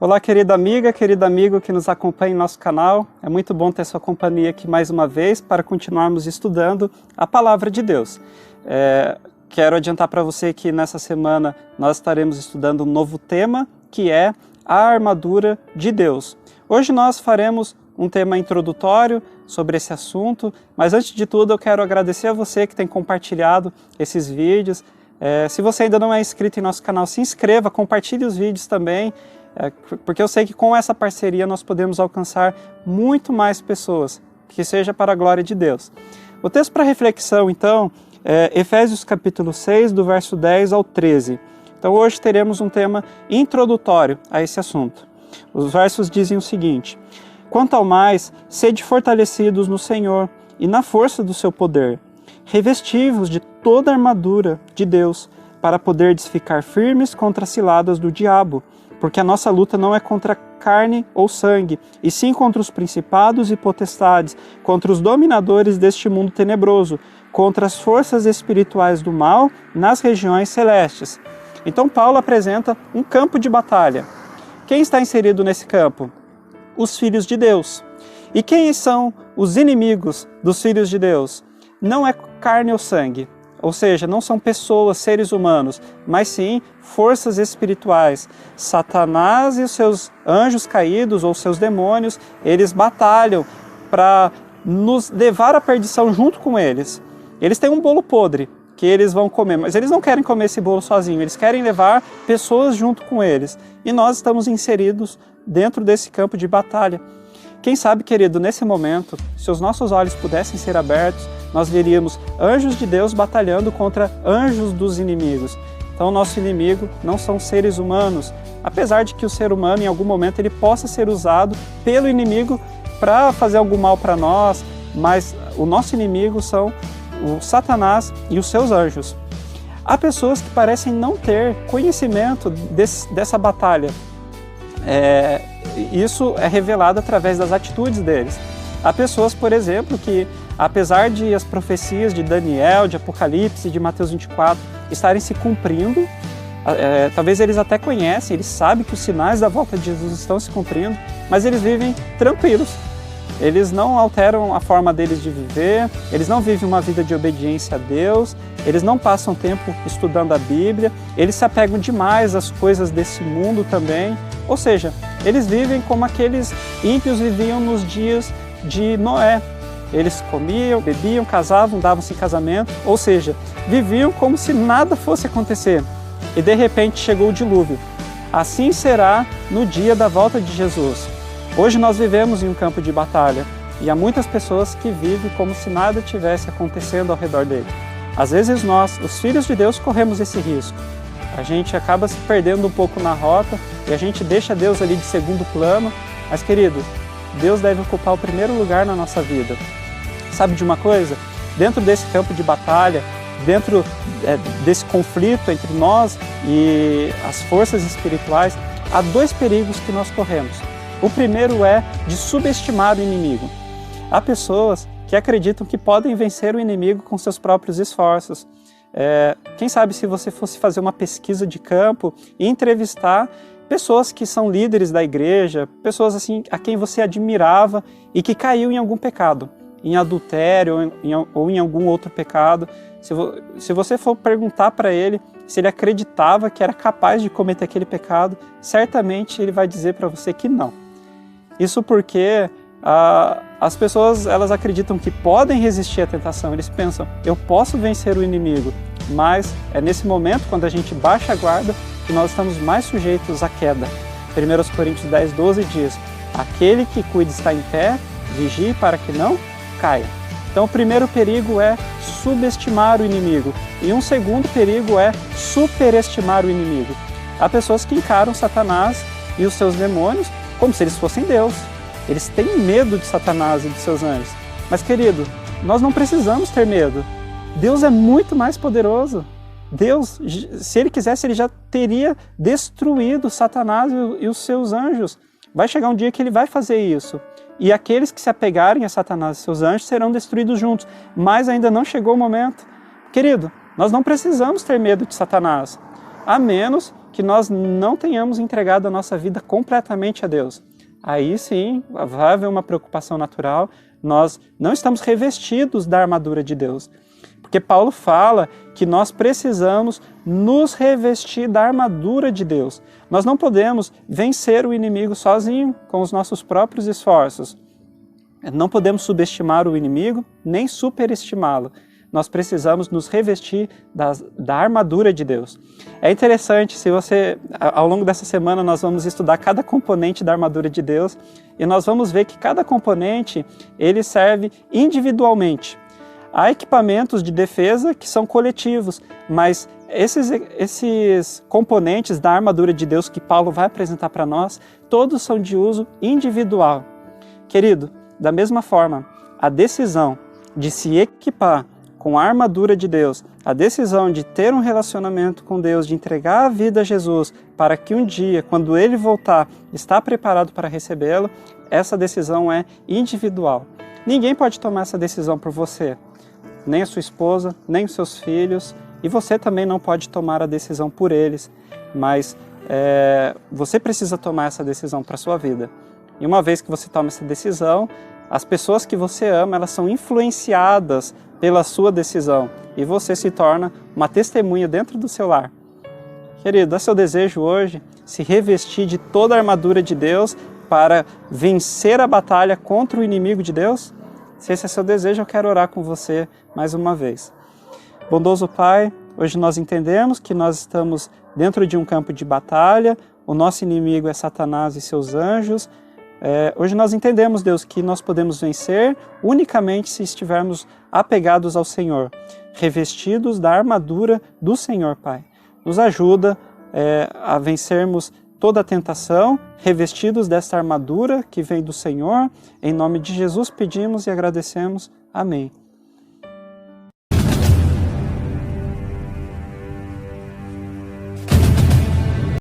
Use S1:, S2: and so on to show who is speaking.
S1: Olá, querida amiga, querido amigo que nos acompanha em nosso canal. É muito bom ter sua companhia aqui mais uma vez para continuarmos estudando a Palavra de Deus. Quero adiantar para você que nessa semana nós estaremos estudando um novo tema, que é a armadura de Deus. Hoje nós faremos um tema introdutório sobre esse assunto, mas antes de tudo eu quero agradecer a você que tem compartilhado esses vídeos. Se você ainda não é inscrito em nosso canal, se inscreva, compartilhe os vídeos também, porque eu sei que com essa parceria nós podemos alcançar muito mais pessoas, que seja para a glória de Deus. O texto para reflexão, então, é Efésios capítulo 6, do verso 10 ao 13. Então hoje teremos um tema introdutório a esse assunto. Os versos dizem o seguinte: quanto ao mais, sede fortalecidos no Senhor e na força do seu poder, revesti-vos de toda a armadura de Deus, para poderdes ficar firmes contra as ciladas do diabo, porque a nossa luta não é contra carne ou sangue, e sim contra os principados e potestades, contra os dominadores deste mundo tenebroso, contra as forças espirituais do mal nas regiões celestes. Então Paulo apresenta um campo de batalha. Quem está inserido nesse campo? Os filhos de Deus. E quem são os inimigos dos filhos de Deus? Não é carne ou sangue, ou seja, não são pessoas, seres humanos, mas sim forças espirituais. Satanás e os seus anjos caídos ou seus demônios, eles batalham para nos levar à perdição junto com eles. Eles têm um bolo podre que eles vão comer, mas eles não querem comer esse bolo sozinho, eles querem levar pessoas junto com eles. E nós estamos inseridos dentro desse campo de batalha. Quem sabe, querido, nesse momento, se os nossos olhos pudessem ser abertos, nós veríamos anjos de Deus batalhando contra anjos dos inimigos. Então, o nosso inimigo não são seres humanos, apesar de que o ser humano, em algum momento, ele possa ser usado pelo inimigo para fazer algum mal para nós, mas o nosso inimigo são o Satanás e os seus anjos. Há pessoas que parecem não ter conhecimento dessa batalha. Isso é revelado através das atitudes deles. Há pessoas, por exemplo, que apesar de as profecias de Daniel, de Apocalipse, de Mateus 24 estarem se cumprindo, talvez eles até conhecem, eles sabem que os sinais da volta de Jesus estão se cumprindo, mas eles vivem tranquilos. Eles não alteram a forma deles de viver, eles não vivem uma vida de obediência a Deus, eles não passam tempo estudando a Bíblia, eles se apegam demais às coisas desse mundo também. Ou seja, eles vivem como aqueles ímpios viviam nos dias de Noé. Eles comiam, bebiam, casavam, davam-se em casamento, ou seja, viviam como se nada fosse acontecer. E de repente chegou o dilúvio. Assim será no dia da volta de Jesus. Hoje nós vivemos em um campo de batalha e há muitas pessoas que vivem como se nada tivesse acontecendo ao redor dele. Às vezes nós, os filhos de Deus, corremos esse risco. A gente acaba se perdendo um pouco na rota e a gente deixa Deus ali de segundo plano. Mas, querido, Deus deve ocupar o primeiro lugar na nossa vida. Sabe de uma coisa? Dentro desse campo de batalha, dentro desse conflito entre nós e as forças espirituais, há dois perigos que nós corremos. O primeiro é de subestimar o inimigo. Há pessoas que acreditam que podem vencer o inimigo com seus próprios esforços. Quem sabe se você fosse fazer uma pesquisa de campo e entrevistar pessoas que são líderes da igreja, pessoas assim a quem você admirava e que caiu em algum pecado, em adultério ou em algum outro pecado. Se você for perguntar para ele se ele acreditava que era capaz de cometer aquele pecado, certamente ele vai dizer para você que não. Isso porque as pessoas elas acreditam que podem resistir à tentação. Eles pensam, eu posso vencer o inimigo, mas é nesse momento, quando a gente baixa a guarda, que nós estamos mais sujeitos à queda. 1 Coríntios 10, 12 diz, aquele que cuida está em pé, vigie para que não caia. Então o primeiro perigo é subestimar o inimigo e um segundo perigo é superestimar o inimigo. Há pessoas que encaram Satanás e os seus demônios como se eles fossem Deus. Eles têm medo de Satanás e de seus anjos. Mas, querido, nós não precisamos ter medo. Deus é muito mais poderoso. Deus, se Ele quisesse, Ele já teria destruído Satanás e os seus anjos. Vai chegar um dia que Ele vai fazer isso. E aqueles que se apegarem a Satanás e seus anjos serão destruídos juntos. Mas ainda não chegou o momento. Querido, nós não precisamos ter medo de Satanás, a menos que nós não tenhamos entregado a nossa vida completamente a Deus. Aí sim, vai haver uma preocupação natural, nós não estamos revestidos da armadura de Deus. Porque Paulo fala que nós precisamos nos revestir da armadura de Deus. Nós não podemos vencer o inimigo sozinho, com os nossos próprios esforços. Não podemos subestimar o inimigo, nem superestimá-lo. Nós precisamos nos revestir da armadura de Deus. É interessante, se você, ao longo dessa semana nós vamos estudar cada componente da armadura de Deus e nós vamos ver que cada componente ele serve individualmente. Há equipamentos de defesa que são coletivos, mas esses componentes da armadura de Deus que Paulo vai apresentar para nós, todos são de uso individual. Querido, da mesma forma, a decisão de se equipar com a armadura de Deus, a decisão de ter um relacionamento com Deus, de entregar a vida a Jesus, para que um dia, quando Ele voltar, está preparado para recebê-lo, essa decisão é individual. Ninguém pode tomar essa decisão por você, nem a sua esposa, nem os seus filhos, e você também não pode tomar a decisão por eles, mas você precisa tomar essa decisão para a sua vida. E uma vez que você toma essa decisão, as pessoas que você ama, elas são influenciadas pela sua decisão, e você se torna uma testemunha dentro do seu lar. Querido, é seu desejo hoje se revestir de toda a armadura de Deus para vencer a batalha contra o inimigo de Deus? Se esse é seu desejo, eu quero orar com você mais uma vez. Bondoso Pai, hoje nós entendemos que nós estamos dentro de um campo de batalha, o nosso inimigo é Satanás e seus anjos. Hoje nós entendemos, Deus, que nós podemos vencer unicamente se estivermos apegados ao Senhor, revestidos da armadura do Senhor, Pai. Nos ajuda a vencermos toda a tentação, revestidos desta armadura que vem do Senhor. Em nome de Jesus pedimos e agradecemos. Amém.